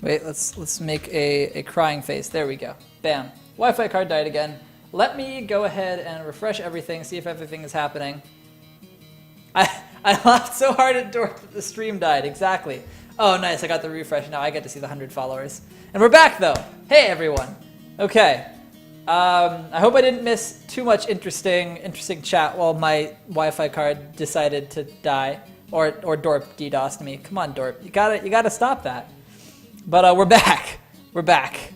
Wait, let's make a crying face. There we go. Bam. Wi-Fi card died again. Let me go ahead and refresh everything, see if everything is happening. I laughed so hard at Dwarf that the stream died. Exactly. Oh, nice. I got the refresh. Now I get to see the 100 followers. And we're back, though. Hey, everyone. Okay. I hope I didn't miss too much interesting chat while my Wi-Fi card decided to die. Or Dorp DDoSed me. Come on, Dorp. You gotta stop that. But we're back. We're back.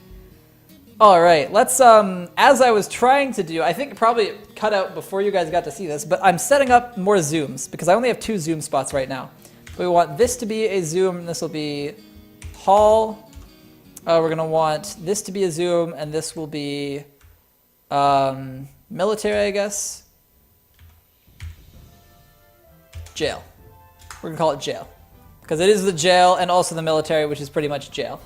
All right, let's, as I was trying to do, I think it probably cut out before you guys got to see this, but I'm setting up more zooms because I only have 2 zoom spots right now. We want this to be a zoom, and this will be hall. We're gonna want this to be a zoom, and this will be military, I guess. Jail. We're gonna call it jail because it is the jail and also the military, which is pretty much jail.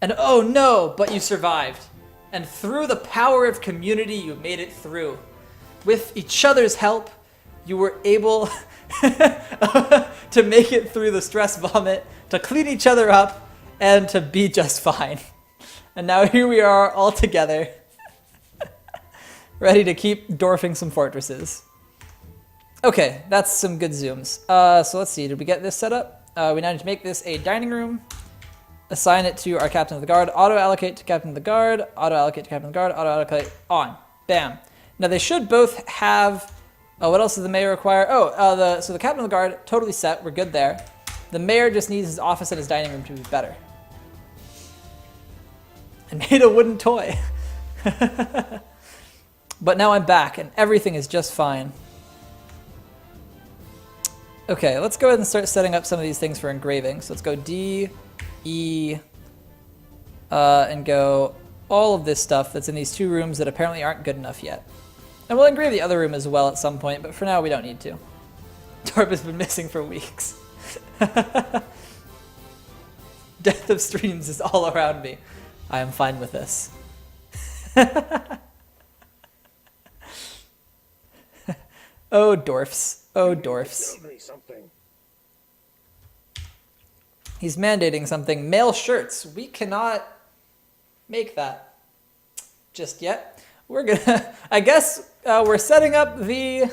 And oh no, but you survived. And through the power of community, you made it through. With each other's help, you were able to make it through the stress vomit, to clean each other up, and to be just fine. And now here we are all together, ready to keep dwarfing some fortresses. Okay, that's some good zooms. So let's see, did we get this set up? We now need to make this a dining room. Assign it to our captain of the guard, auto-allocate to captain of the guard, auto-allocate to captain of the guard, auto-allocate on. Bam. Now they should both have, what else does the mayor require? So the captain of the guard, totally set, we're good there. The mayor just needs his office and his dining room to be better. I made a wooden toy. But now I'm back and everything is just fine. Okay, let's go ahead and start setting up some of these things for engraving. So let's go D, E, and go all of this stuff that's in these 2 rooms that apparently aren't good enough yet. And we'll engrave the other room as well at some point, but for now we don't need to. Dorp has been missing for weeks. Death of streams is all around me. I am fine with this. Oh, dwarfs. Oh, dwarfs. He's mandating something. Male shirts. We cannot make that just yet. We're gonna, I guess we're setting up the,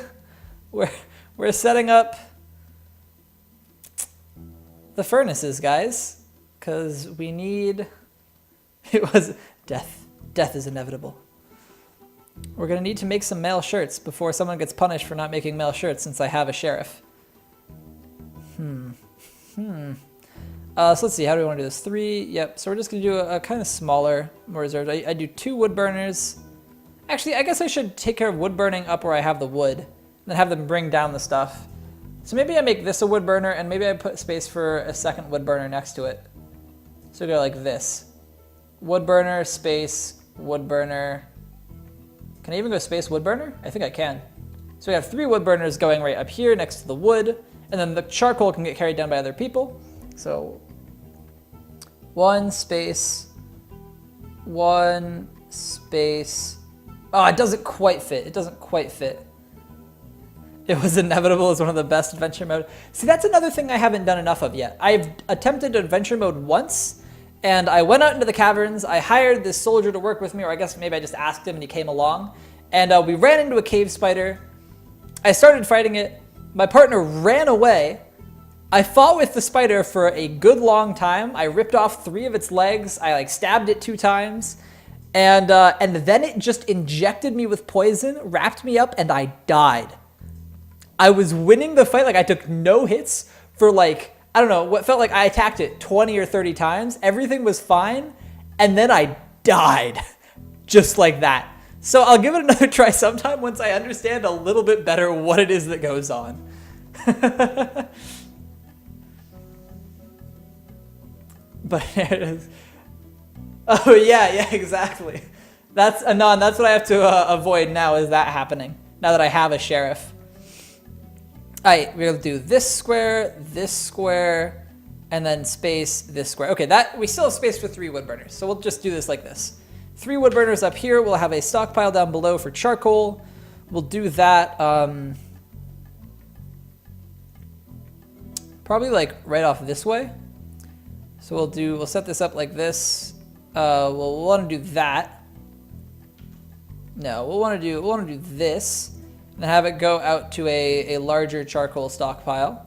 we're setting up the furnaces, guys, because we need, it was death. Death is inevitable. We're gonna need to make some male shirts before someone gets punished for not making male shirts since I have a sheriff. So let's see, how do we want to do this? 3, yep. So we're just going to do a kind of smaller, more reserved. I do 2 wood burners. Actually, I guess I should take care of wood burning up where I have the wood, and then have them bring down the stuff. So maybe I make this a wood burner, and maybe I put space for a second wood burner next to it. So we go like this. Wood burner, space, wood burner. Can I even go space wood burner? I think I can. So we have 3 wood burners going right up here next to the wood, and then the charcoal can get carried down by other people. So 1 space, 1 space. Oh, it doesn't quite fit. It doesn't quite fit. It was inevitable as one of the best adventure mode. See, that's another thing I haven't done enough of yet. I've attempted adventure mode once, and I went out into the caverns. I hired this soldier to work with me, or I guess maybe I just asked him and he came along. And we ran into a cave spider. I started fighting it. My partner ran away. I fought with the spider for a good long time. I ripped off 3 of its legs. I stabbed it 2 times. And then it just injected me with poison, wrapped me up, and I died. I was winning the fight. I took no hits for I don't know, what felt like I attacked it 20 or 30 times. Everything was fine. And then I died. Just like that. So I'll give it another try sometime once I understand a little bit better what it is that goes on. But there it is. Oh yeah, exactly. That's Anon. That's what I have to avoid now, is that happening. Now that I have a sheriff. All right, we're gonna do this square, and then space this square. Okay, that we still have space for 3 wood burners, so we'll just do this like this. 3 wood burners up here. We'll have a stockpile down below for charcoal. We'll do that probably right off this way. So we'll set this up like this. We'll want to do that. No, we'll want to do this and have it go out to a larger charcoal stockpile,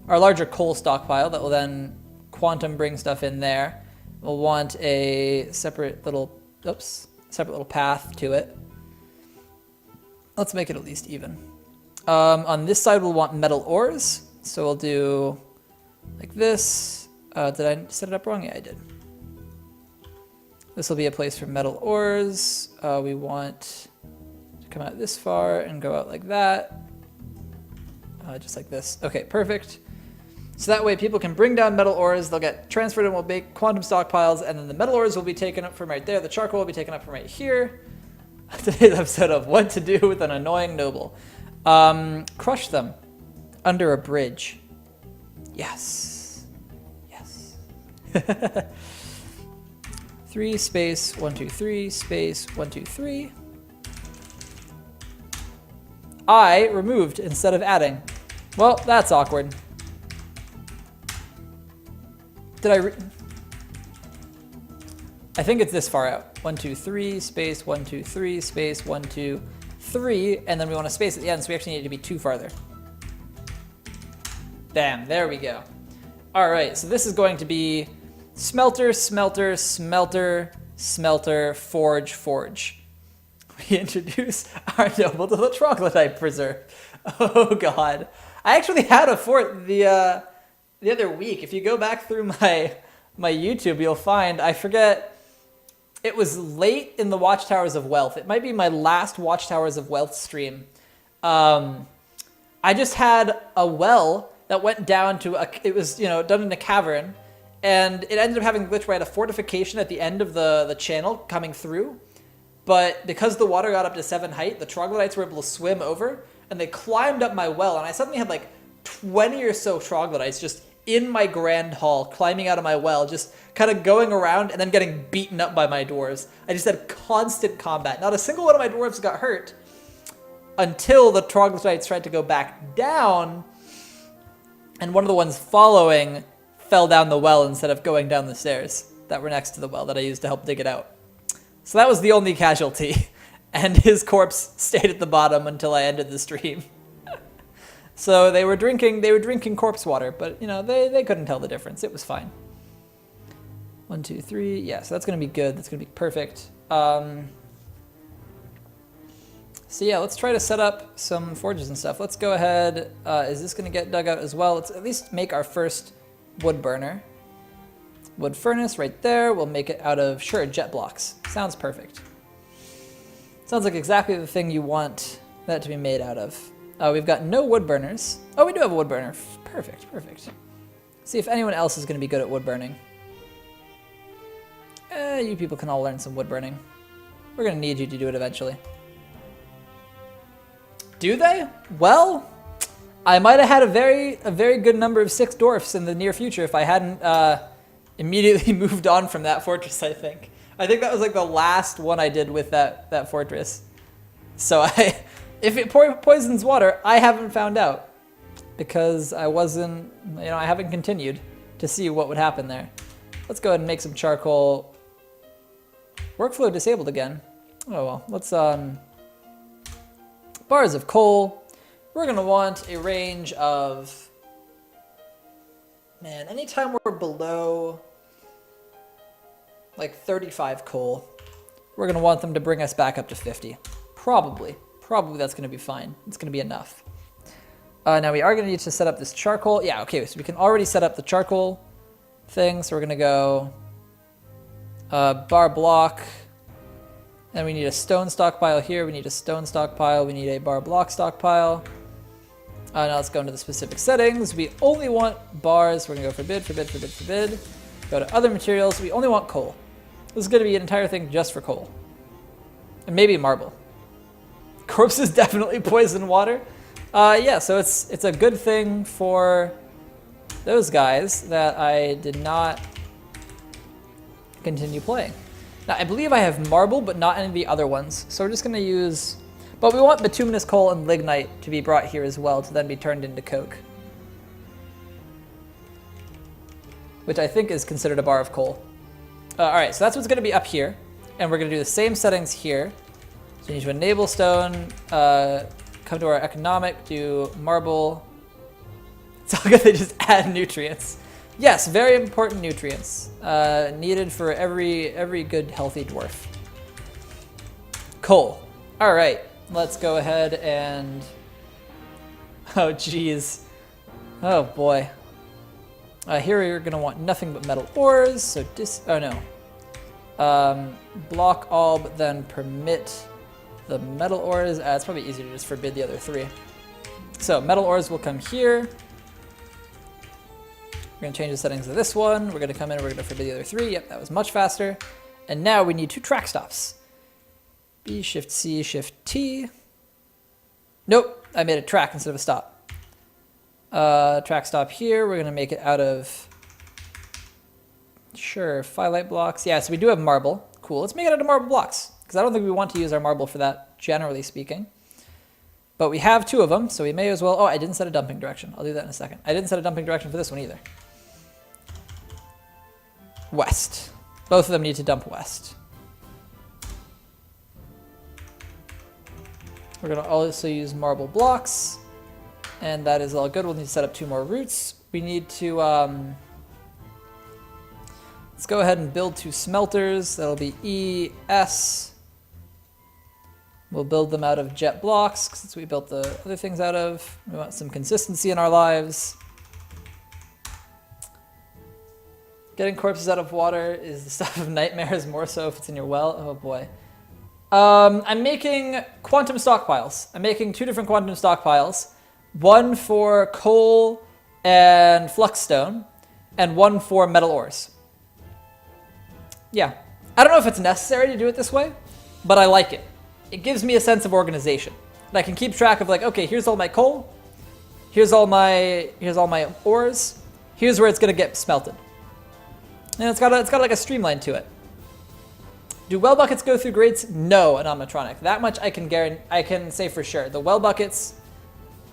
or larger coal stockpile that will then quantum bring stuff in there. We'll want a separate little path to it. Let's make it at least even. On this side, we'll want metal ores. So we'll do like this. Did I set it up wrong? Yeah, I did. This will be a place for metal ores. We want to come out this far and go out like that. Just like this. Okay, perfect. So that way people can bring down metal ores, they'll get transferred and we'll make quantum stockpiles, and then the metal ores will be taken up from right there, the charcoal will be taken up from right here. Today's episode of What to Do with an Annoying Noble. Crush them under a bridge. Yes. Yes. 3 space 1 2 3 space 1 2 3. I removed instead of adding. Well, that's awkward. I think it's this far out. 1 2 3 space 1 2 3 space 1 2 3, and then we want to space at the end, so we actually need to be 2 farther. Bam, there we go. All right, so this is going to be smelter, smelter, smelter, smelter, forge, forge. We introduce our noble to the troglodyte preserve. Oh God, I actually had a fort the other week. If you go back through my YouTube, you'll find, I forget, it was late in the Watchtowers of Wealth. It might be my last Watchtowers of Wealth stream. I just had a well that went down to it was, done in a cavern, and it ended up having glitch where I had a fortification at the end of the channel coming through. But because the water got up to 7 height, the troglodytes were able to swim over, and they climbed up my well, and I suddenly had like 20 or so troglodytes just in my grand hall, climbing out of my well, just kind of going around and then getting beaten up by my dwarves. I just had constant combat. Not a single one of my dwarves got hurt until the troglodytes tried to go back down, and one of the ones following fell down the well instead of going down the stairs that were next to the well that I used to help dig it out. So that was the only casualty, and his corpse stayed at the bottom until I ended the stream. So they were drinking corpse water, but they couldn't tell the difference. It was fine. 1 2 3, yeah. So that's gonna be good. That's gonna be perfect. So yeah, let's try to set up some forges and stuff. Let's go ahead. Is this gonna get dug out as well? Let's at least make our first wood burner. Wood furnace right there. We'll make it out of, sure, jet blocks. Sounds perfect. Sounds like exactly the thing you want that to be made out of. We've got no wood burners. Oh, we do have a wood burner. Perfect, perfect. See if anyone else is going to be good at wood burning. You people can all learn some wood burning. We're going to need you to do it eventually. Do they? Well, I might have had a very good number of 6 dwarfs in the near future if I hadn't immediately moved on from that fortress, I think. I think that was like the last one I did with that fortress. So if it poisons water, I haven't found out because I wasn't, I haven't continued to see what would happen there. Let's go ahead and make some charcoal. Workflow disabled again. Oh well, let's, bars of coal. We're gonna want a range of, man, anytime we're below like 35 coal, we're gonna want them to bring us back up to 50. Probably that's gonna be fine. It's gonna be enough. Now we are gonna need to set up this charcoal. Yeah, okay, so we can already set up the charcoal thing. So we're gonna go bar block. Then we need a stone stockpile here. We need a stone stockpile. We need a bar block stockpile. Now let's go into the specific settings. We only want bars. We're gonna go forbid, forbid, forbid, forbid. Go to other materials. We only want coal. This is gonna be an entire thing just for coal. And maybe marble. Corpses definitely poison water. Yeah, so it's a good thing for those guys that I did not continue playing. Now, I believe I have marble, but not any of the other ones. So we're just going to use... But we want bituminous coal and lignite to be brought here as well to then be turned into coke. which I think is considered a bar of coal. All right, so that's what's going to be up here. And we're going to do the same settings here. So we need to enable stone, come to our economic, do marble. It's all good, they just add nutrients. Yes, very important nutrients needed for every good, healthy dwarf. Coal. All right, let's go ahead and... Oh, geez. Oh, boy. Here you're going to want nothing but metal ores, so oh no. Block all, but then permit the metal ores. It's probably easier to just forbid the other three. So metal ores will come here. We're going to change the settings of this one. We're going to come in, we're going to forbid the other three. Yep, that was much faster. And now we need 2 track stops. B, Shift C, Shift T. Nope, I made a track instead of a stop. Track stop here, we're going to make it out of, sure, phyllite blocks. Yeah, so we do have marble. Cool, let's make it out of marble blocks, because I don't think we want to use our marble for that, generally speaking. But we have 2 of them, so we may as well... Oh, I didn't set a dumping direction. I'll do that in a second. I didn't set a dumping direction for this one either. West. Both of them need to dump west. We're going to also use marble blocks. And that is all good. We'll need to set up 2 more routes. We need to... let's go ahead and build 2 smelters. That'll be E, S. We'll build them out of jet blocks, since we built the other things out of. We want some consistency in our lives. Getting corpses out of water is the stuff of nightmares, more so if it's in your well. Oh boy. I'm making quantum stockpiles. I'm making 2 different quantum stockpiles. One for coal and fluxstone, and one for metal ores. Yeah. I don't know if it's necessary to do it this way, but I like it. It gives me a sense of organization. And I can keep track of like, okay, here's all my coal, here's all my ores, here's where it's gonna get smelted. And it's got like a streamline to it. Do well buckets go through grates? No, animatronic. That much I can say for sure. The well buckets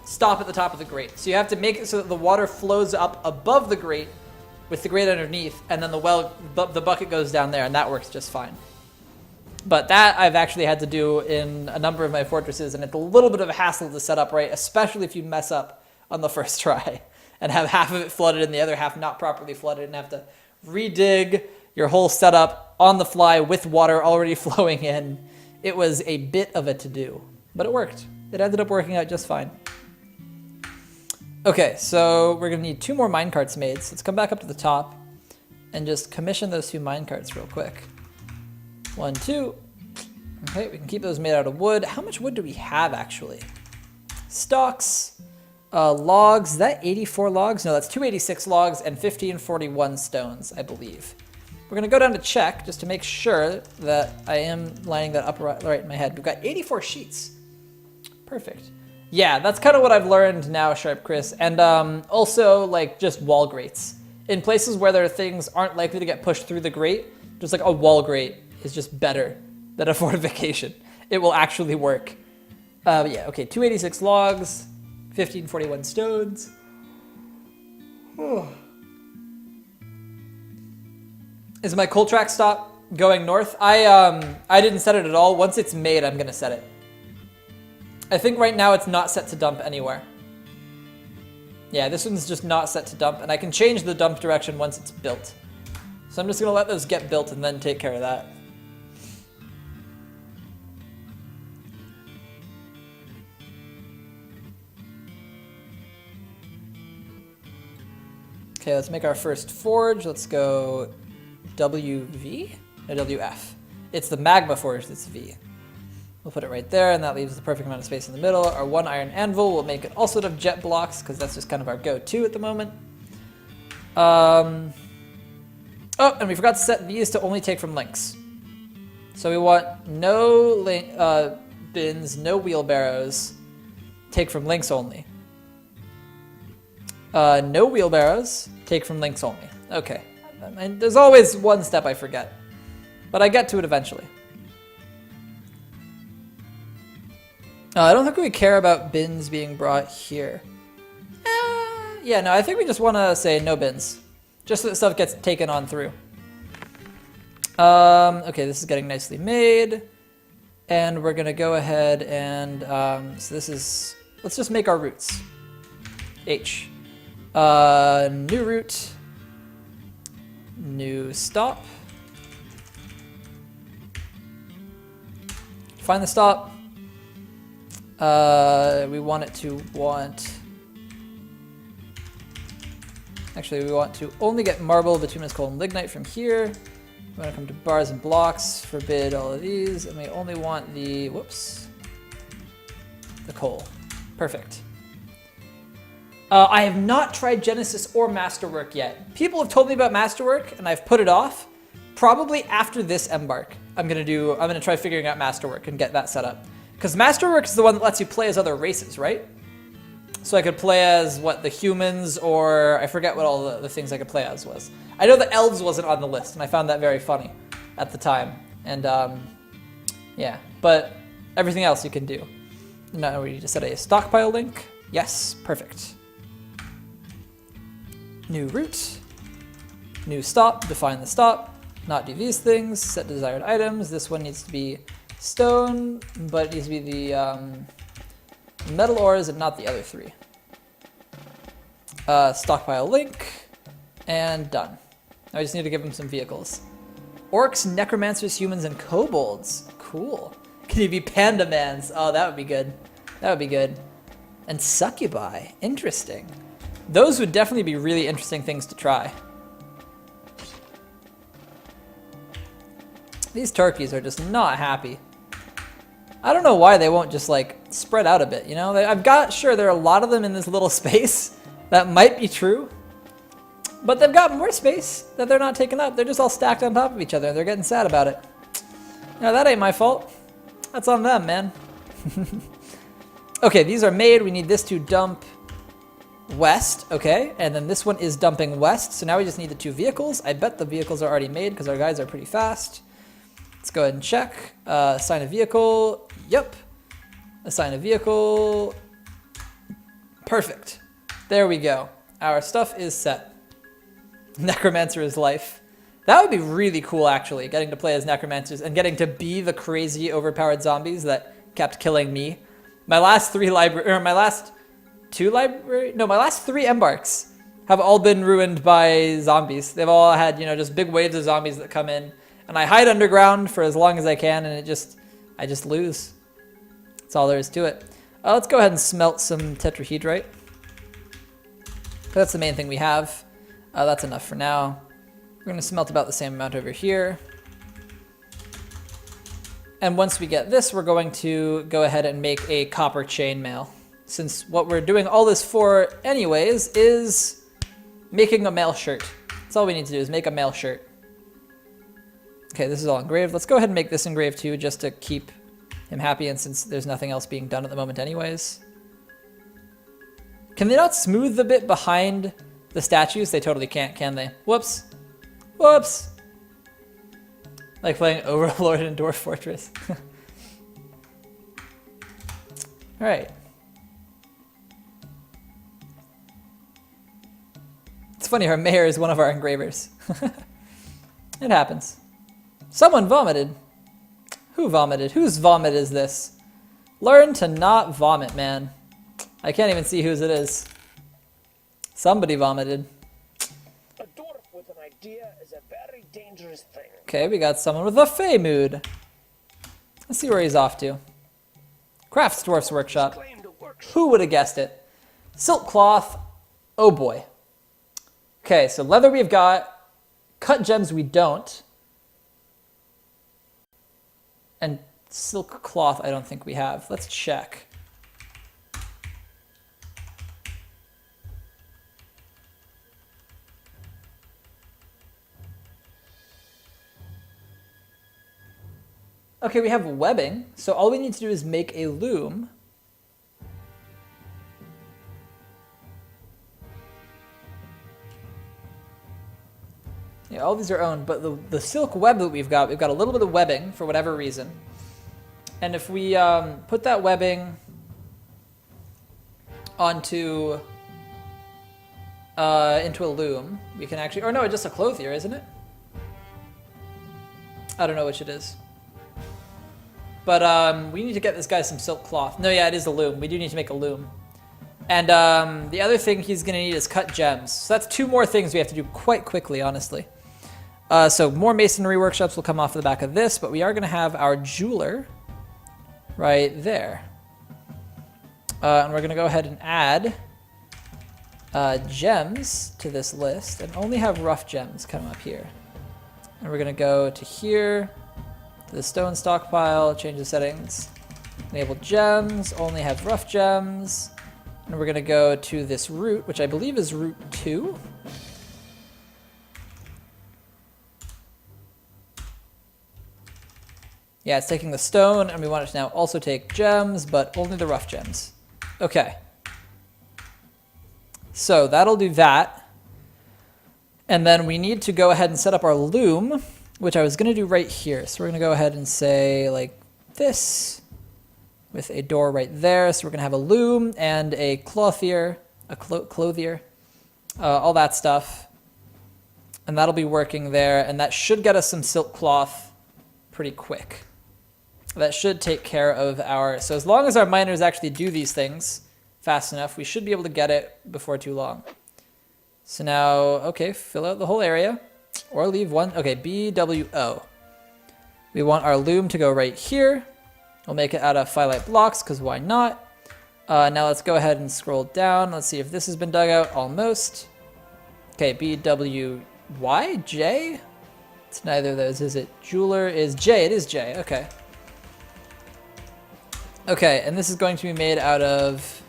stop at the top of the grate. So you have to make it so that the water flows up above the grate with the grate underneath, and then the bucket goes down there, and that works just fine. But that I've actually had to do in a number of my fortresses, and it's a little bit of a hassle to set up right, especially if you mess up on the first try and have half of it flooded and the other half not properly flooded and have to redig your whole setup on the fly with water already flowing in. It was a bit of a to-do, but it worked. It ended up working out just fine. Okay, so we're going to need 2 more minecarts made, so let's come back up to the top and just commission those 2 minecarts real quick. 1, 2. Okay, we can keep those made out of wood. How much wood do we have, actually? Stalks, logs. Is that 84 logs? No, that's 286 logs and 1541 stones, I believe. We're going to go down to check just to make sure that I am lining that up right in my head. We've got 84 sheets. Perfect. Yeah, that's kind of what I've learned now, Sharp Chris. And also, like, just wall grates. In places where there are things aren't likely to get pushed through the grate, just like a wall grate is just better than a fortification. It will actually work. Yeah, okay, 286 logs, 1541 stones. Is my coal track stop going north? I didn't set it at all. Once it's made, I'm gonna set it. I think right now it's not set to dump anywhere. Yeah, this one's just not set to dump, and I can change the dump direction once it's built. So I'm just gonna let those get built and then take care of that. Okay, let's make our first forge. Let's go WV? No, WF. It's the magma forge that's V. We'll put it right there, and that leaves the perfect amount of space in the middle. Our 1 iron anvil, we'll make it also out of jet blocks, because that's just kind of our go-to at the moment. Oh, and we forgot to set these to only take from links. So we want no bins, no wheelbarrows, take from links only. No wheelbarrows, take from links only. Okay. And there's always one step I forget, but I get to it eventually. I don't think we care about bins being brought here. Yeah, no, I think we just want to say no bins. just so that stuff gets taken on through. Okay, this is getting nicely made. And we're gonna go ahead and, so this is, let's just make our routes. H. New route. New stop. Find the stop. We want it to actually we want to only get marble, bituminous coal, and lignite from here. We want to come to bars and blocks, forbid all of these, and we only want the, whoops, the coal. Perfect. I have not tried Genesis or Masterwork yet. People have told me about Masterwork, and I've put it off. Probably after this Embark, I'm gonna try figuring out Masterwork and get that set up. Because Masterwork is the one that lets you play as other races, right? So I could play as, what, the humans, or I forget what all the things I could play as was. I know the elves wasn't on the list, and I found that very funny at the time. And, yeah, but everything else you can do. Now we need to set a stockpile link. Yes, perfect. New route. New stop, define the stop. Not do these things, set desired items. This one needs to be stone, but it needs to be the metal ores and not the other three. Stockpile link, and done. Now I just need to give them some vehicles. Orcs, necromancers, humans, and kobolds. Cool. Can you be panda mans? Oh, that would be good. That would be good. And succubi. Interesting. Those would definitely be really interesting things to try. These turkeys are just not happy. I don't know why they won't just like spread out a bit, you know? I've got, sure, there are a lot of them in this little space. That might be true. But they've got more space that they're not taking up. They're just all stacked on top of each other. They're getting sad about it. No, that ain't my fault. That's on them, man. Okay, these are made. We need this to dump west, okay? And then this one is dumping west. So now we just need the two vehicles. I bet the vehicles are already made because our guys are pretty fast. Let's go ahead and check. Assign a vehicle. Yep. Assign a vehicle. Perfect. There we go. Our stuff is set. Necromancer is life. That would be really cool, actually, getting to play as necromancers and getting to be the crazy, overpowered zombies that kept killing me. My last three my last three embarks have all been ruined by zombies. They've all had, you know, just big waves of zombies that come in. And I hide underground for as long as I can, and I just lose. That's all there is to it. Let's go ahead and smelt some tetrahedrite. That's the main thing we have. That's enough for now. We're going to smelt about the same amount over here. And once we get this, we're going to go ahead and make a copper chainmail. Since what we're doing all this for anyways is making a mail shirt. That's all we need to do is make a mail shirt. Okay, this is all engraved. Let's go ahead and make this engraved too, just to keep him happy, and since there's nothing else being done at the moment anyways. Can they not smooth the bit behind the statues? They totally can't, can they? Whoops. Whoops. Like playing Overlord in Dwarf Fortress. Alright. It's funny, our mayor is one of our engravers. It happens. Someone vomited. Who vomited? Whose vomit is this? Learn to not vomit, man. I can't even see whose it is. Somebody vomited. A dwarf with an idea is a very dangerous thing. Okay, we got someone with a fey mood. Let's see where he's off to. Crafts Dwarf's Workshop. Who would have guessed it? Silk cloth. Oh boy. Okay, so leather we've got. Cut gems we don't. And silk cloth I don't think we have. Let's check. Okay, we have webbing, so all we need to do is make a loom. Yeah, all these are owned, but the silk web that we've got a little bit of webbing for whatever reason. And if we put that webbing onto into a loom, we can actually, or no, it's just a clothier, isn't it? I don't know which it is. But we need to get this guy some silk cloth. No, yeah, it is a loom. We do need to make a loom. And the other thing he's going to need is cut gems. So that's 2 more things we have to do quite quickly, honestly. So more masonry workshops will come off the back of this, but we are going to have our jeweler right there. And we're going to go ahead and add gems to this list and only have rough gems come up here. And we're going to go to here, to the stone stockpile, change the settings, enable gems, only have rough gems. And we're going to go to this route, which I believe is route 2. Yeah, it's taking the stone, and we want it to now also take gems, but only the rough gems. Okay. So that'll do that. And then we need to go ahead and set up our loom, which I was going to do right here. So we're going to go ahead and say like this, with a door right there. So we're going to have a loom and a clothier, all that stuff. And that'll be working there. And that should get us some silk cloth pretty quick. That should take care of our, so as long as our miners actually do these things fast enough, we should be able to get it before too long. So now, okay, fill out the whole area, or leave one, okay, BWO. We want our loom to go right here. We'll make it out of phyllite blocks, because why not? Now let's go ahead and scroll down. Let's see if this has been dug out, almost. Okay, BWY, J? It's neither of those, is it? Jeweler is J, it is J, okay. Okay, and this is going to be made out of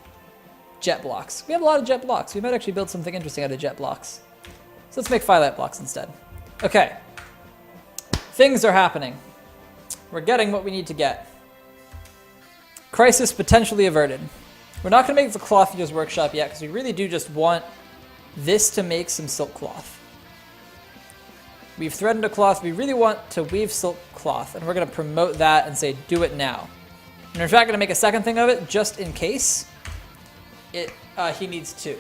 jet blocks. We have a lot of jet blocks. We might actually build something interesting out of jet blocks. So let's make phyllite blocks instead. Okay. Things are happening. We're getting what we need to get. Crisis potentially averted. We're not going to make the clothier's workshop yet because we really do just want this to make some silk cloth. We've threatened a cloth. We really want to weave silk cloth, and we're going to promote that and say do it now. And in fact, going to make a second thing of it just in case he needs 2.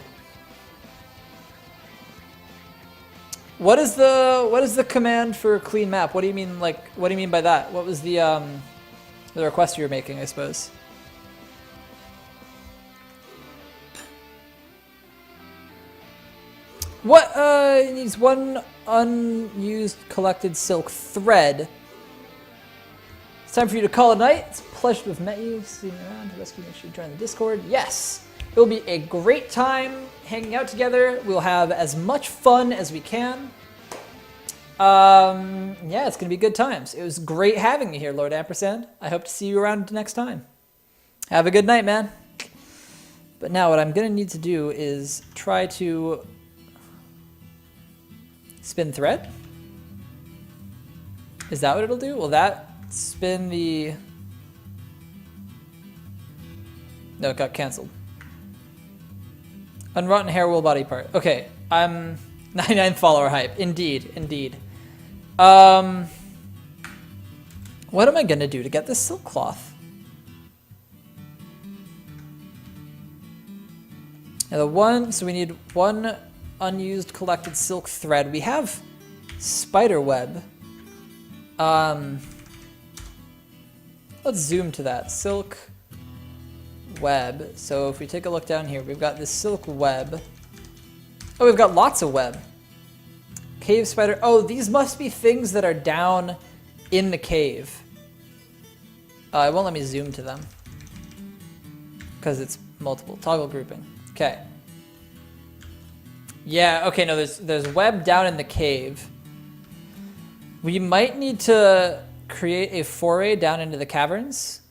What is the command for clean map? What do you mean, like, what do you mean by that? What was the request you were making, I suppose? What it needs 1 unused collected silk thread. It's time for you to call it a night. It's a pleasure to have met you. See you around to rescue. Make sure you join the Discord. Yes, it will be a great time hanging out together. We'll have as much fun as we can. Yeah, it's gonna be good times. It was great having you here, Lord Ampersand. I hope to see you around next time. Have a good night, man. But now what I'm gonna need to do is try to spin thread. Is that what it'll do? Will that spin the... No, it got canceled. Unrotten hair wool body part. Okay, I'm 99 follower hype. Indeed, indeed. What am I gonna do to get this silk cloth? Now so we need 1 unused collected silk thread. We have spider web. Let's zoom to that. Silk web. So if we take a look down here, we've got this silk web. Oh, we've got lots of web. Cave spider. Oh, these must be things that are down in the cave. It won't let me zoom to them because it's multiple. Toggle grouping. Okay. Yeah, okay, no, there's web down in the cave. We might need to create a foray down into the caverns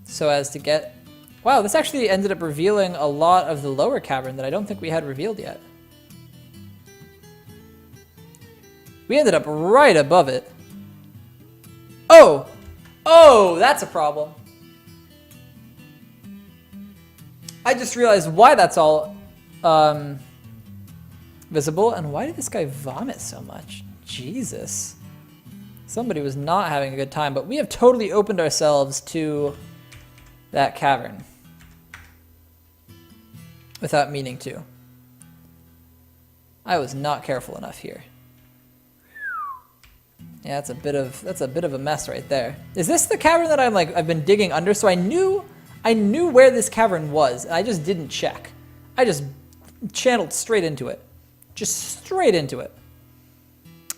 so as to get... Wow, this actually ended up revealing a lot of the lower cavern that I don't think we had revealed yet. We ended up right above it. Oh! Oh, that's a problem. I just realized why that's all visible, and why did this guy vomit so much? Jesus. Somebody was not having a good time, but we have totally opened ourselves to that cavern without meaning to. I was not careful enough here. Yeah, that's a bit of a mess right there. Is this the cavern that I've been digging under? So I knew where this cavern was, and I just didn't check. I just channeled straight into it. Just straight into it.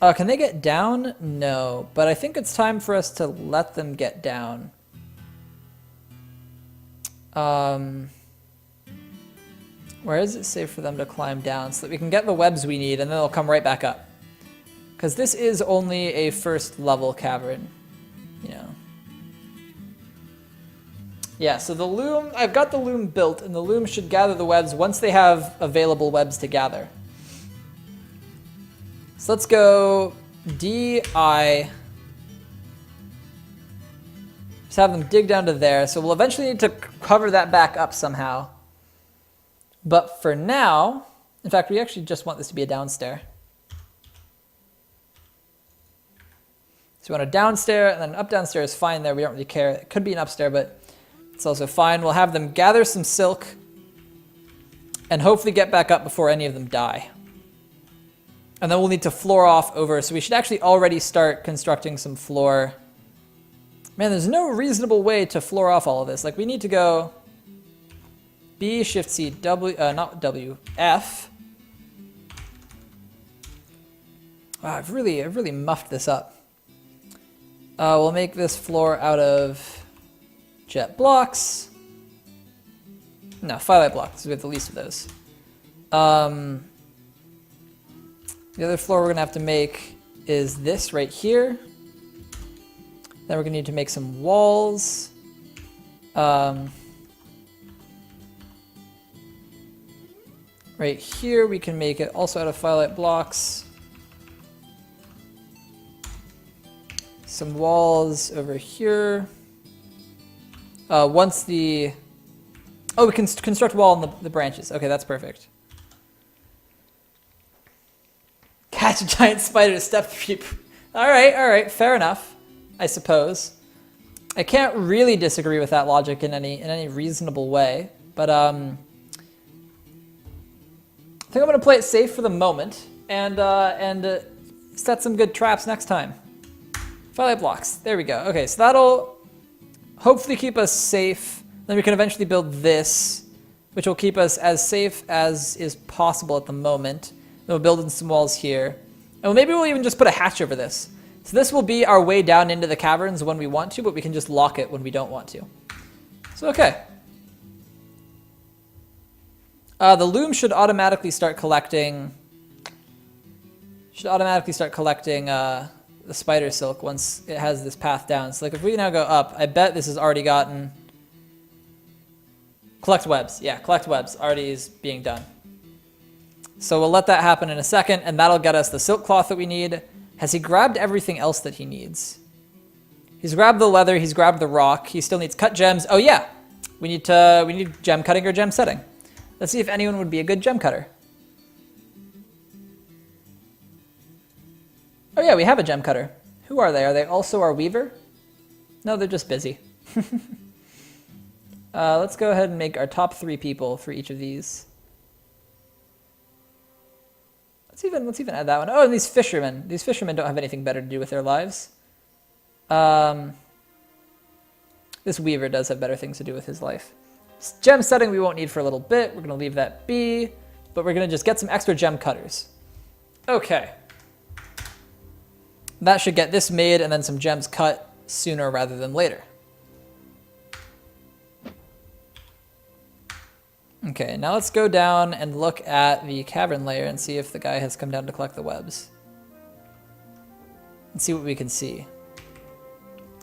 Can they get down? No, but I think it's time for us to let them get down. Where is it safe for them to climb down so that we can get the webs we need and then they'll come right back up? Because this is only a first level cavern, you know. Yeah, so the loom, I've got the loom built, and the loom should gather the webs once they have available webs to gather. So let's go DI. Just have them dig down to there. So we'll eventually need to cover that back up somehow. But for now, in fact, we actually just want this to be a downstair. So we want a downstair, and then an up downstairs is fine there. We don't really care. It could be an upstair, but it's also fine. We'll have them gather some silk and hopefully get back up before any of them die. And then we'll need to floor off over. So we should actually already start constructing some floor. Man, there's no reasonable way to floor off all of this. Like, we need to go B, Shift C, W, not W, F. Wow, I've really muffed this up. We'll make this floor out of jet blocks. No, firelight blocks. We have the least of those. The other floor we're going to have to make is this right here. Then we're going to need to make some walls. Right here we can make it also out of firelight blocks. Some walls over here. Once the... Oh, we can construct a wall on the branches. Okay, that's perfect. Catch a giant spider to step through. All right, fair enough, I suppose. I can't really disagree with that logic in any reasonable way, but I think I'm gonna play it safe for the moment and set some good traps next time. Firelight blocks. There we go. Okay, so that'll hopefully keep us safe. Then we can eventually build this, which will keep us as safe as is possible at the moment. Then we'll build in some walls here. And maybe we'll even just put a hatch over this. So this will be our way down into the caverns when we want to, but we can just lock it when we don't want to. So, okay. The loom should automatically start collecting... the spider silk once it has this path down. So like if we now go up, I bet this has already gotten... Collect webs. Yeah, collect webs already is being done. So we'll let that happen in a second, and that'll get us the silk cloth that we need. Has he grabbed everything else that he needs? He's grabbed the leather, he's grabbed the rock, he still needs cut gems. Oh yeah, we need gem cutting or gem setting. Let's see if anyone would be a good gem cutter. Oh yeah, we have a gem cutter. Who are they? Are they also our weaver? No, they're just busy. Let's go ahead and make our top 3 people for each of these. Let's even add that one. Oh, and these fishermen. These fishermen don't have anything better to do with their lives. This weaver does have better things to do with his life. Gem setting we won't need for a little bit. We're going to leave that be. But we're going to just get some extra gem cutters. Okay. That should get this made and then some gems cut sooner rather than later. Okay, now let's go down and look at the cavern layer and see if the guy has come down to collect the webs. And see what we can see.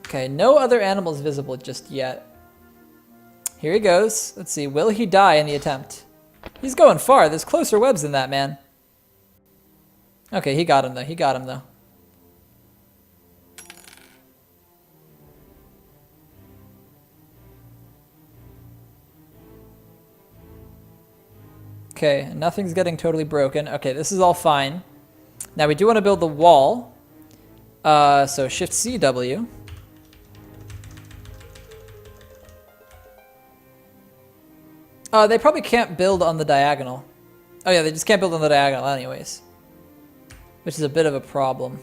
Okay, no other animals visible just yet. Here he goes. Let's see, will he die in the attempt? He's going far. There's closer webs than that, man. Okay, he got him though. Okay, nothing's getting totally broken. Okay, this is all fine. Now we do want to build the wall. So Shift C, W. They probably can't build on the diagonal. Oh yeah, they just can't build on the diagonal anyways. Which is a bit of a problem.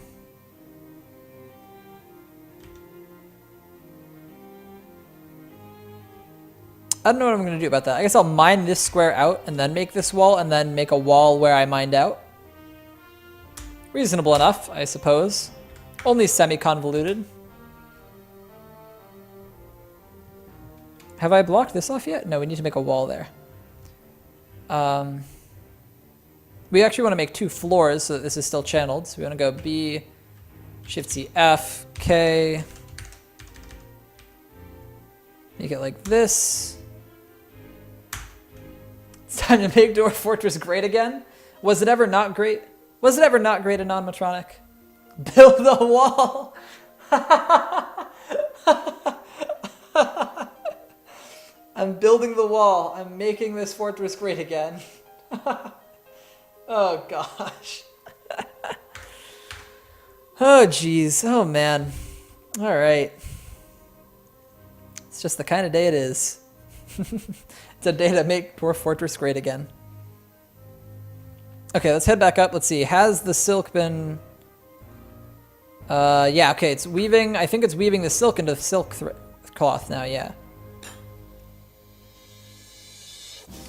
I don't know what I'm going to do about that. I guess I'll mine this square out and then make this wall and then make a wall where I mined out. Reasonable enough, I suppose. Only semi-convoluted. Have I blocked this off yet? No, we need to make a wall there. We actually want to make 2 floors so that this is still channeled. So we want to go B, Shift C, F, K. Make it like this. It's time to make Dwarf Fortress great again. Was it ever not great? Was it ever not great, Anonmatronic? Build the wall. I'm building the wall. I'm making this fortress great again. Oh gosh. Oh geez. Oh man. All right. It's just the kind of day it is. It's a day to make Dwarf Fortress great again. Okay, let's head back up. Let's see. Has the silk been... yeah, okay. It's weaving. I think it's weaving the silk into silk cloth now, yeah.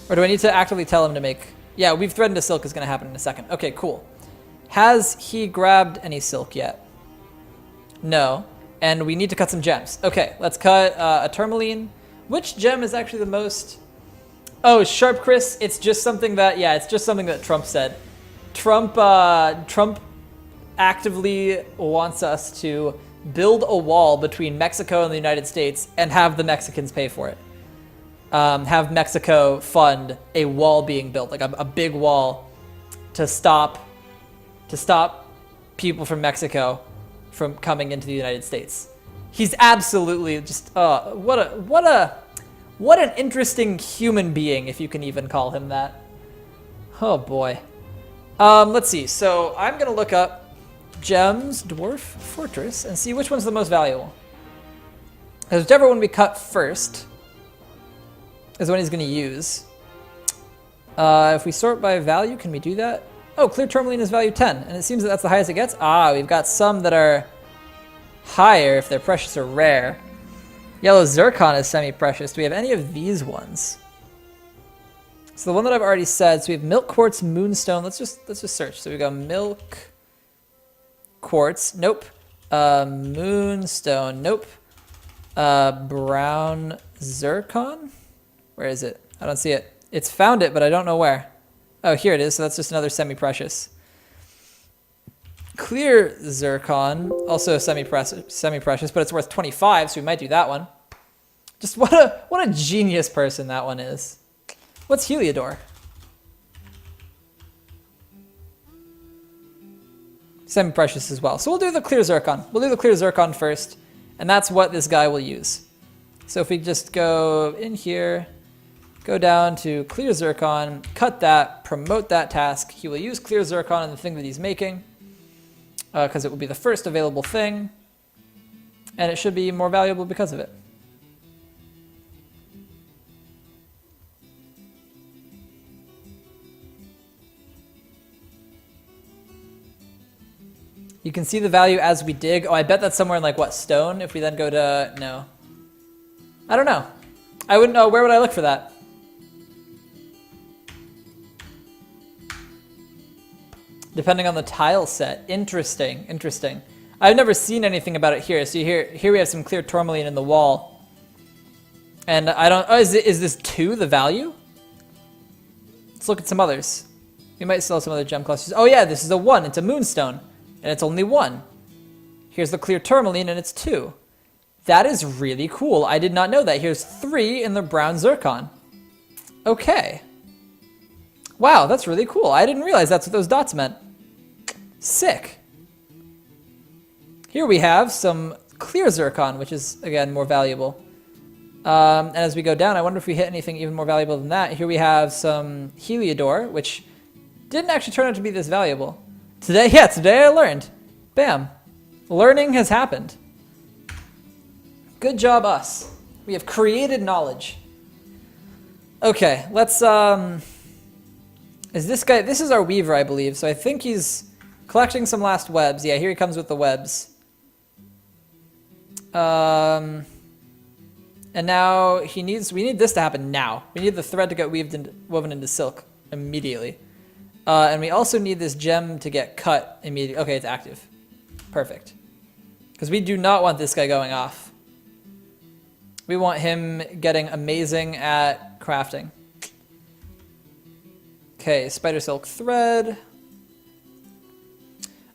Or do I need to actively tell him to make... Yeah, weave thread into silk is going to happen in a second. Okay, cool. Has he grabbed any silk yet? No. And we need to cut some gems. Okay, let's cut a tourmaline. Which gem is actually the most... Oh, Sharp Chris. It's just something that... Yeah, it's just something that Trump said. Trump actively wants us to build a wall between Mexico and the United States and have the Mexicans pay for it. Have Mexico fund a wall being built, like a big wall to stop people from Mexico from coming into the United States. He's absolutely just what an interesting human being, if you can even call him that. Oh boy. Let's see. So I'm gonna look up gems Dwarf Fortress and see which one's the most valuable. Because whichever one we cut first is what he's going to use. If we sort by value, can we do that? Oh, clear tourmaline is value 10, and it seems that that's the highest it gets. Ah, we've got some that are higher if they're precious or rare. Yellow zircon is semi-precious. Do we have any of these ones? So the one that I've already said, so we have milk quartz, moonstone. Let's just search. So we go milk quartz, nope. Moonstone, nope. Brown zircon? Where is it? I don't see it. It's found it, but I don't know where. Oh, here it is. So that's just another semi-precious. Clear zircon, also semi-precious, but it's worth 25, so we might do that one. Just what a genius person that one is. What's Heliodor? Semi-precious as well. So we'll do the clear zircon. We'll do the clear zircon first, and that's what this guy will use. So if we just go in here, go down to clear zircon, cut that, promote that task. He will use clear zircon in the thing that he's making because it will be the first available thing, and it should be more valuable because of it. You can see the value as we dig. Oh, I bet that's somewhere in like what, stone? If we then go to, no. I don't know. I wouldn't know. Where would I look for that? Depending on the tile set. Interesting, interesting. I've never seen anything about it here. So here we have some clear tourmaline in the wall. And I don't, oh, is this 2 the value? Let's look at some others. We might sell some other gem clusters. Oh yeah, this is a 1. It's a moonstone. And it's only 1. Here's the clear tourmaline and it's 2. That is really cool. I did not know that. Here's 3 in the brown zircon. Okay. Wow, that's really cool. I didn't realize that's what those dots meant. Sick. Here we have some clear zircon, which is, again, more valuable. And as we go down, I wonder if we hit anything even more valuable than that. Here we have some Heliodor, which didn't actually turn out to be this valuable. Today, yeah, today I learned. Bam. Learning has happened. Good job, us. We have created knowledge. Okay, let's Is this guy, this is our weaver, I believe. So I think he's collecting some last webs. Yeah, here he comes with the webs. And now we need this to happen now. We need the thread to get woven into silk immediately. And we also need this gem to get cut immediately. Okay, it's active. Perfect. Because we do not want this guy going off. We want him getting amazing at crafting. Okay, spider silk thread.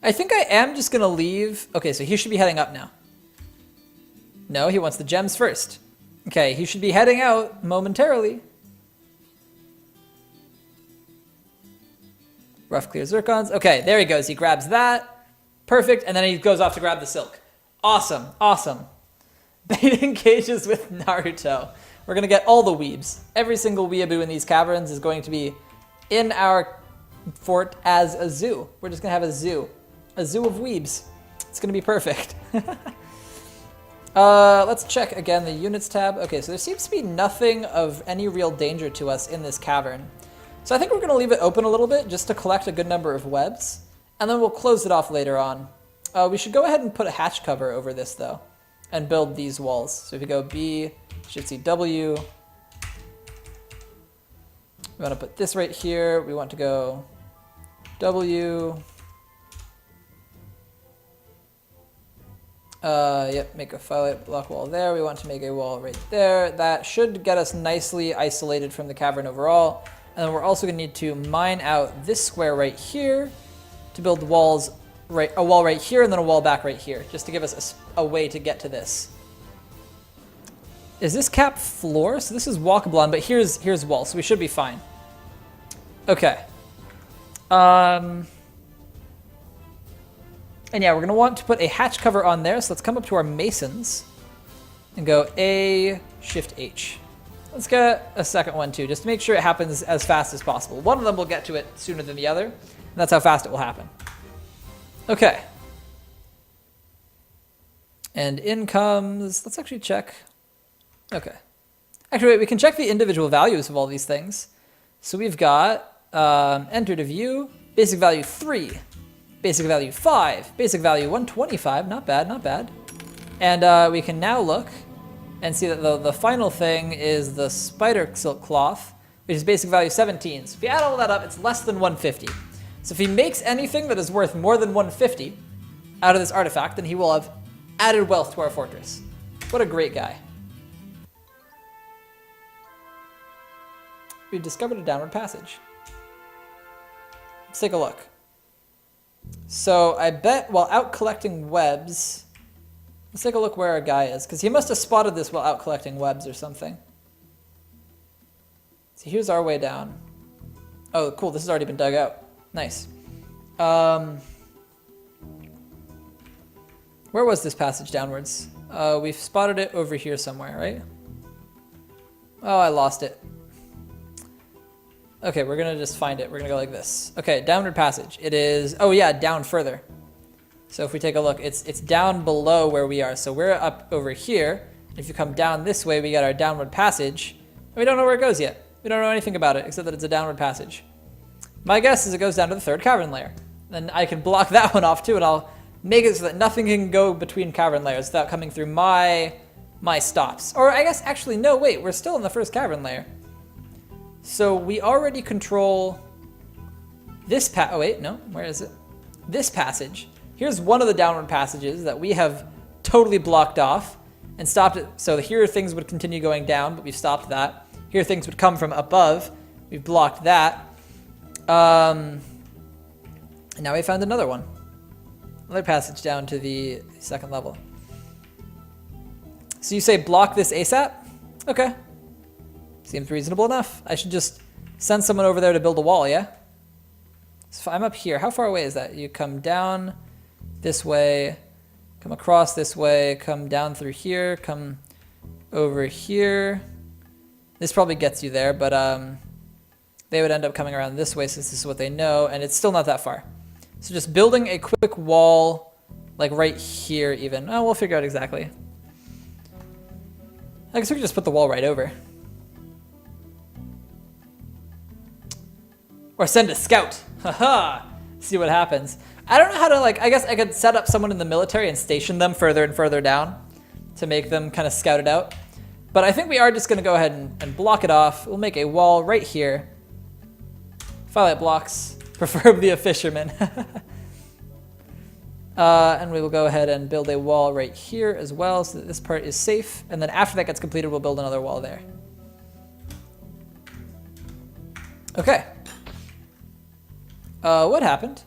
I think I am just going to leave. Okay, so he should be heading up now. No, he wants the gems first. Okay, he should be heading out momentarily. Rough clear zircons. Okay, there he goes. He grabs that. Perfect. And then he goes off to grab the silk. Awesome. Awesome. Baiting cages with Naruto. We're going to get all the weebs. Every single weeaboo in these caverns is going to be in our fort as a zoo. We're just going to have a zoo. A zoo of weebs. It's going to be perfect. Let's check again the units tab. Okay, so there seems to be nothing of any real danger to us in this cavern. So I think we're going to leave it open a little bit just to collect a good number of webs. And then we'll close it off later on. We should go ahead and put a hatch cover over this, though, and build these walls. So if you go B, you should see W. We want to put this right here. We want to go W. Yep, make a firelight block wall there. We want to make a wall right there. That should get us nicely isolated from the cavern overall. And then we're also going to need to mine out this square right here to build walls, a wall right here and then a wall back right here, just to give us a way to get to this. Is this cap floor? So this is walkable on, but here's wall, so we should be fine. Okay. And yeah, we're going to want to put a hatch cover on there, so let's come up to our masons and go A, Shift H. Let's get a second one too, just to make sure it happens as fast as possible. One of them will get to it sooner than the other, and that's how fast it will happen. Okay. And in comes, let's actually check. Okay. Actually, wait, we can check the individual values of all these things. So we've got enter to view, basic value 3, basic value 5, basic value 125, not bad, not bad. And we can now look and see that the final thing is the spider silk cloth, which is basic value 17. So if you add all that up, it's less than 150. So if he makes anything that is worth more than 150 out of this artifact, then he will have added wealth to our fortress. What a great guy. We've discovered a downward passage. Let's take a look. So I bet while out collecting webs, let's take a look where our guy is, because he must have spotted this while out collecting webs or something. So here's our way down. Oh, cool, this has already been dug out. Nice. Where was this passage downwards? We've spotted it over here somewhere, right? Oh, I lost it. Okay, we're gonna just find it. We're gonna go like this. Okay, downward passage. It is, oh yeah, down further. So if we take a look, it's down below where we are. So we're up over here. If you come down this way, we got our downward passage. And we don't know where it goes yet. We don't know anything about it, except that it's a downward passage. My guess is it goes down to the third cavern layer. Then I can block that one off too, and I'll make it so that nothing can go between cavern layers without coming through my stops. Or I guess, actually, no, wait, we're still in the first cavern layer. So we already control this oh wait, no, where is it? This passage. Here's one of the downward passages that we have totally blocked off and stopped it. So here things would continue going down, but we've stopped that. Here things would come from above. We've blocked that. And now we found another one. Another passage down to the second level. So you say block this ASAP? Okay. Seems reasonable enough. I should just send someone over there to build a wall, yeah? So I'm up here. How far away is that? You come down this way, come across this way, come down through here, come over here. This probably gets you there, but they would end up coming around this way since this is what they know, and it's still not that far. So just building a quick wall, like right here even. Oh, we'll figure out exactly. I guess we could just put the wall right over. Or send a scout. Haha. See what happens. I don't know how to, like, I guess I could set up someone in the military and station them further and further down to make them kind of scout it out. But I think we are just going to go ahead and block it off. We'll make a wall right here. Firelight blocks, preferably a fisherman. And we will go ahead and build a wall right here as well so that this part is safe. And then after that gets completed, we'll build another wall there. Okay. What happened?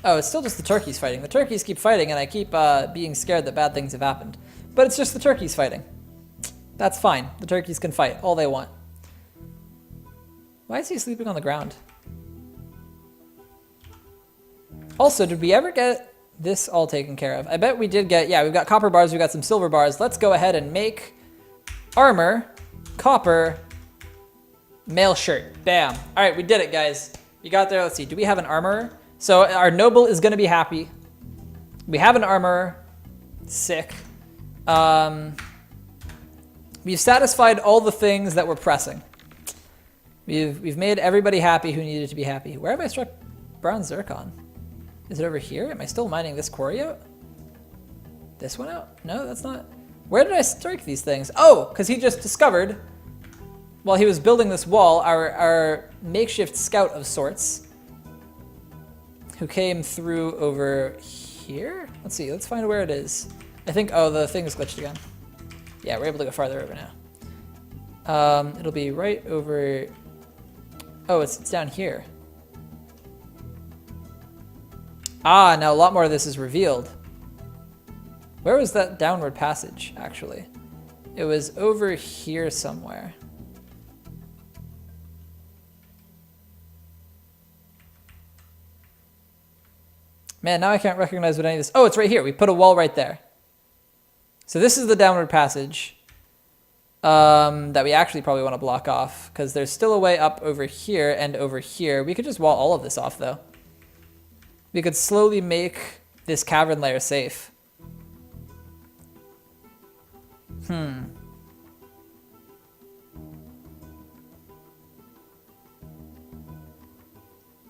Oh, it's still just the turkeys fighting. The turkeys keep fighting, and I keep being scared that bad things have happened. But it's just the turkeys fighting. That's fine. The turkeys can fight all they want. Why is he sleeping on the ground? Also, did we ever get this all taken care of? I bet we did get, yeah, we've got copper bars, we've got some silver bars. Let's go ahead and make armor, copper, mail shirt. Bam. All right, we did it, guys. You got there. Let's see. Do we have an armorer? So our noble is going to be happy. We have an armorer. Sick. We've satisfied all the things that were pressing. We've made everybody happy who needed to be happy. Where have I struck brown zircon? Is it over here? Am I still mining this quarry out? This one out? No, that's not. Where did I strike these things? Oh, because he just discovered, while he was building this wall, our makeshift scout of sorts, who came through over here? Let's see, let's find where it is. I think, oh, the thing is glitched again. Yeah, we're able to go farther over now. It'll be right over, oh, it's down here. Ah, now a lot more of this is revealed. Where was that downward passage, actually? It was over here somewhere. Man, now I can't recognize what any of this... Oh, it's right here. We put a wall right there. So this is the downward passage that we actually probably want to block off, because there's still a way up over here and over here. We could just wall all of this off, though. We could slowly make this cavern layer safe.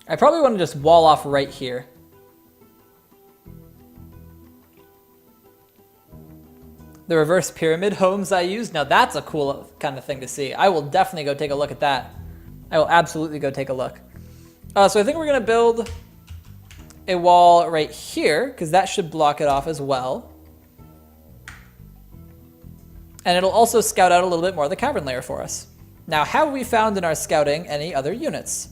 I probably want to just wall off right here. The reverse pyramid homes I used. Now that's a cool kind of thing to see. I will definitely go take a look at that. I will absolutely go take a look. So I think we're going to build a wall right here, because that should block it off as well. And it'll also scout out a little bit more of the cavern layer for us. Now, have we found in our scouting any other units?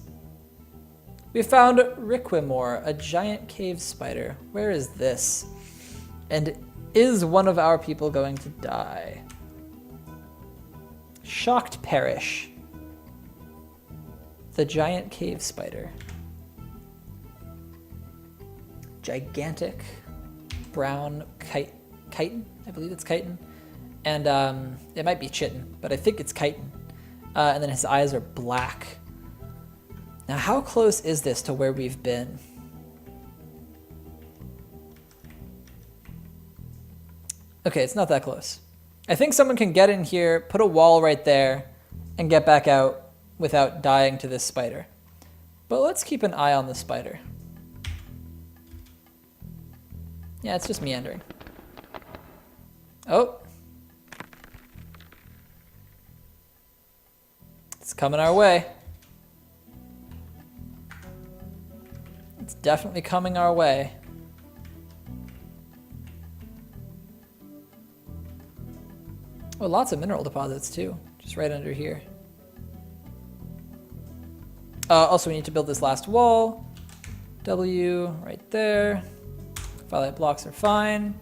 We found Riquimor, a giant cave spider. Where is this? And is one of our people going to die? Shocked Perish. The giant cave spider. Gigantic brown chitin. I believe it's chitin. And it might be chitin, but I think it's chitin. And then his eyes are black. Now, how close is this to where we've been? Okay, it's not that close. I think someone can get in here, put a wall right there, and get back out without dying to this spider. But let's keep an eye on the spider. Yeah, it's just meandering. Oh. It's coming our way. It's definitely coming our way. Oh, lots of mineral deposits too, just right under here. Also, we need to build this last wall. W right there. Firelight blocks are fine.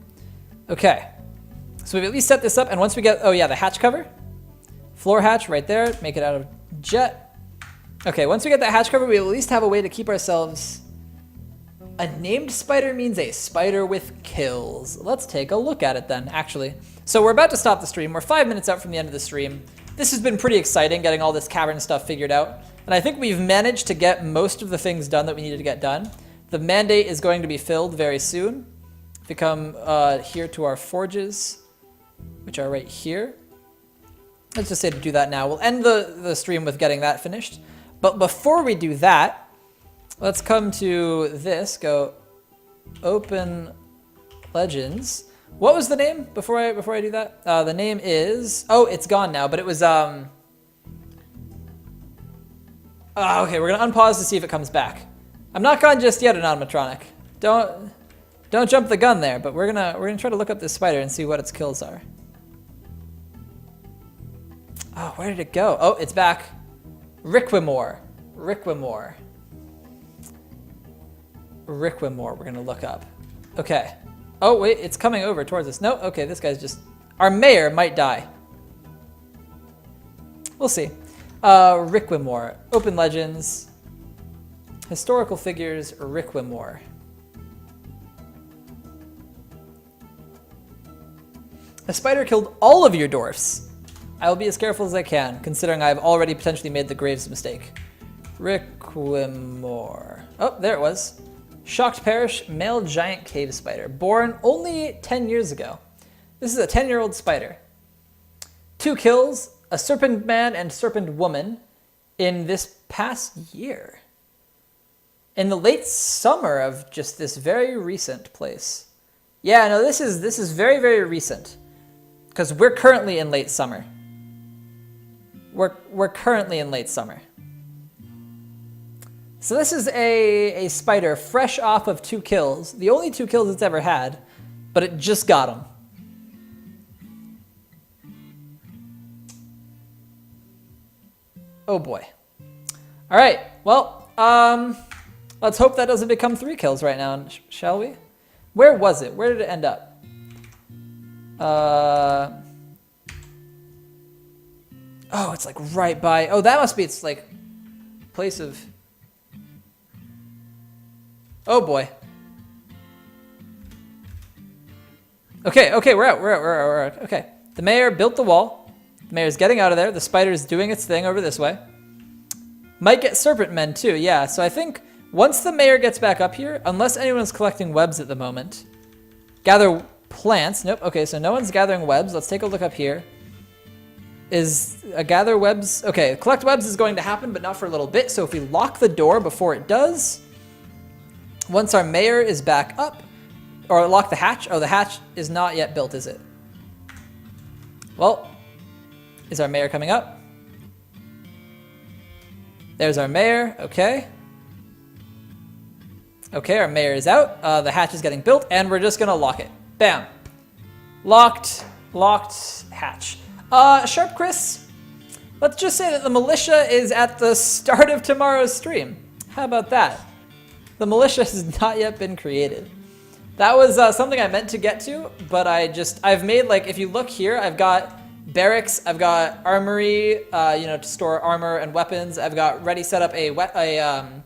Okay, so we've at least set this up, and once we get, oh yeah, the hatch cover. Floor hatch right there, make it out of jet. Okay, once we get that hatch cover, we at least have a way to keep ourselves... A named spider means a spider with kills. Let's take a look at it then, actually. So we're about to stop the stream. We're 5 minutes out from the end of the stream. This has been pretty exciting, getting all this cavern stuff figured out. And I think we've managed to get most of the things done that we needed to get done. The mandate is going to be filled very soon. If we come here to our forges, which are right here. Let's just say to do that now. We'll end the stream with getting that finished. But before we do that, let's come to this. Go open legends. What was the name before I do that? The name is, oh, it's gone now, but it was okay, we're gonna unpause to see if it comes back. I'm not gone just yet, an animatronic. Don't jump the gun there, but we're gonna try to look up this spider and see what its kills are. Oh, where did it go? Oh, it's back. Riquimore. We're gonna look up. Okay. Oh wait, it's coming over towards us. No, okay, this guy's just, our mayor might die. We'll see. Riquimore, open legends, historical figures, Riquimore. A spider killed all of your dwarfs. I will be as careful as I can, considering I've already potentially made the Graves mistake. Riquimore. Oh, there it was. Shocked Parish, male giant cave spider, born only 10 years ago. This is a 10-year-old spider. 2 kills, a serpent man and serpent woman in this past year. In the late summer of just this very recent place. Yeah, no, this is very, very recent. Because we're currently in late summer. We're currently in late summer. So this is a spider fresh off of 2 kills. The only 2 kills it's ever had, but it just got them. Oh boy. All right, well, let's hope that doesn't become 3 kills right now, shall we? Where was it? Where did it end up? Oh, it's like right by, oh, that must be its like place of, oh boy. Okay, we're out. Okay, the mayor built the wall. The mayor's getting out of there. The spider's doing its thing over this way. Might get serpent men too, yeah. So I think once the mayor gets back up here, unless anyone's collecting webs at the moment, gather plants. Nope, okay, so no one's gathering webs. Let's take a look up here. Is a gather webs, okay, collect webs is going to happen, but not for a little bit. So if we lock the door before it does, once our mayor is back up, or lock the hatch. Oh, the hatch is not yet built, is it? Well, is our mayor coming up? There's our mayor, okay. Okay, our mayor is out. The hatch is getting built, and we're just gonna lock it. Bam. Locked hatch. Sharp Chris, let's just say that the militia is at the start of tomorrow's stream. How about that? The militia has not yet been created. That was something I meant to get to, but I've made, like, if you look here, I've got barracks, I've got armory, to store armor and weapons. I've got ready set up an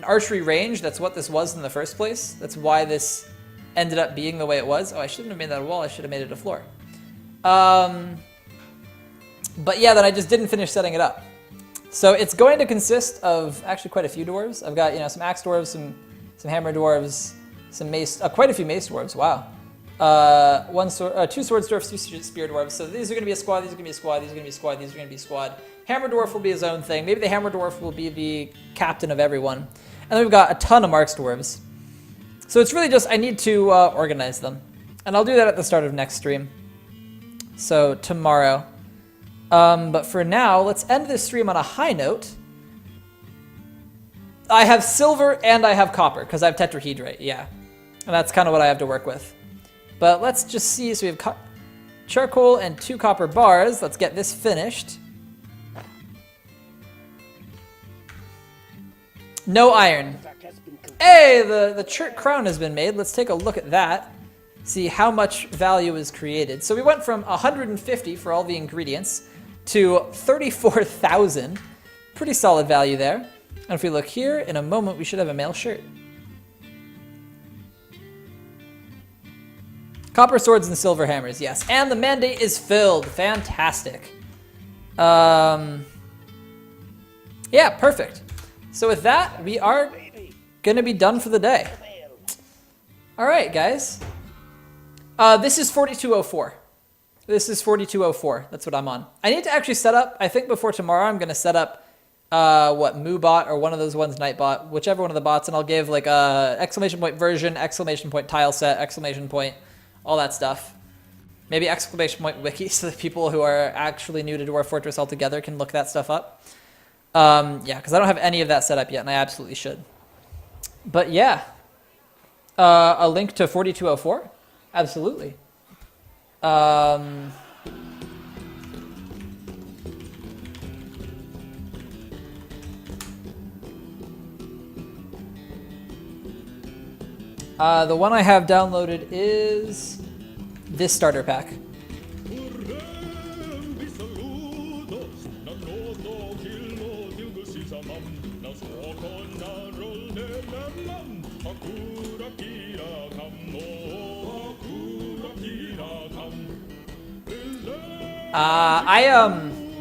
archery range. That's what this was in the first place. That's why this ended up being the way it was. Oh, I shouldn't have made that a wall. I should have made it a floor. But yeah, then I just didn't finish setting it up. So it's going to consist of actually quite a few dwarves. I've got, some axe dwarves, some hammer dwarves, some mace, quite a few mace dwarves. Wow. 2 sword dwarves, 2 spear dwarves. So these are going to be a squad. These are going to be a squad. These are going to be a squad. These are going to be a squad. Hammer dwarf will be his own thing. Maybe the hammer dwarf will be the captain of everyone. And then we've got a ton of marks dwarves. So it's really just I need to organize them, and I'll do that at the start of next stream. So tomorrow. But for now, let's end this stream on a high note. I have silver and I have copper because I have tetrahedrite, yeah. And that's kind of what I have to work with. But let's just see. So we have charcoal and 2 copper bars. Let's get this finished. No iron. Hey, the church crown has been made. Let's take a look at that. See how much value is created. So we went from 150 for all the ingredients to 34,000. Pretty solid value there. And if we look here, in a moment, we should have a male shirt. Copper swords and silver hammers, yes. And the mandate is filled. Fantastic. Yeah, perfect. So with that, we are going to be done for the day. All right, guys. This is 4204. This is 4204. That's what I'm on. I need to actually set up, I think before tomorrow, I'm going to set up what, MooBot or one of those ones, Nightbot, whichever one of the bots, and I'll give like a exclamation point version, exclamation point tile set, exclamation point, all that stuff. Maybe exclamation point wiki so that people who are actually new to Dwarf Fortress altogether can look that stuff up. Yeah, because I don't have any of that set up yet, and I absolutely should. But yeah, a link to 4204? Absolutely. The one I have downloaded is this starter pack.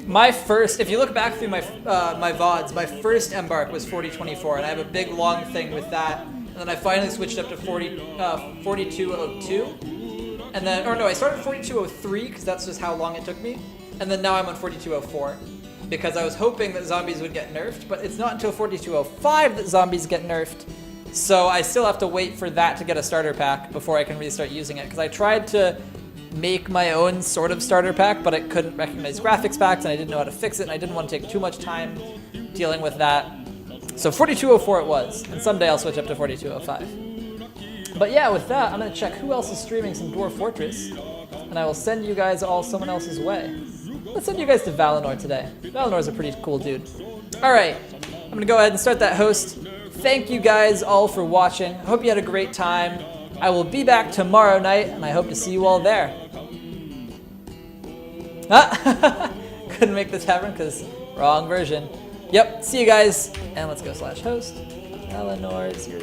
My first, if you look back through my my VODs, my first embark was 4024, and I have a big long thing with that. And then I finally switched up to 4202. And then, or no, I started 4203 because that's just how long it took me. And then now I'm on 4204 because I was hoping that zombies would get nerfed, but it's not until 4205 that zombies get nerfed. So I still have to wait for that to get a starter pack before I can really start using it. Because I tried to make my own sort of starter pack, but it couldn't recognize graphics packs, and I didn't know how to fix it, and I didn't want to take too much time dealing with that. So 4204 it was, and someday I'll switch up to 4205. But yeah, with that, I'm going to check who else is streaming some Dwarf Fortress, and I will send you guys all someone else's way. Let's send you guys to Valinor today. Valinor's a pretty cool dude. Alright, I'm going to go ahead and start that host. Thank you guys all for watching. I hope you had a great time. I will be back tomorrow night, and I hope to see you all there. Ah! Couldn't make the tavern because wrong version. Yep, see you guys, and let's go /host Valinor 000.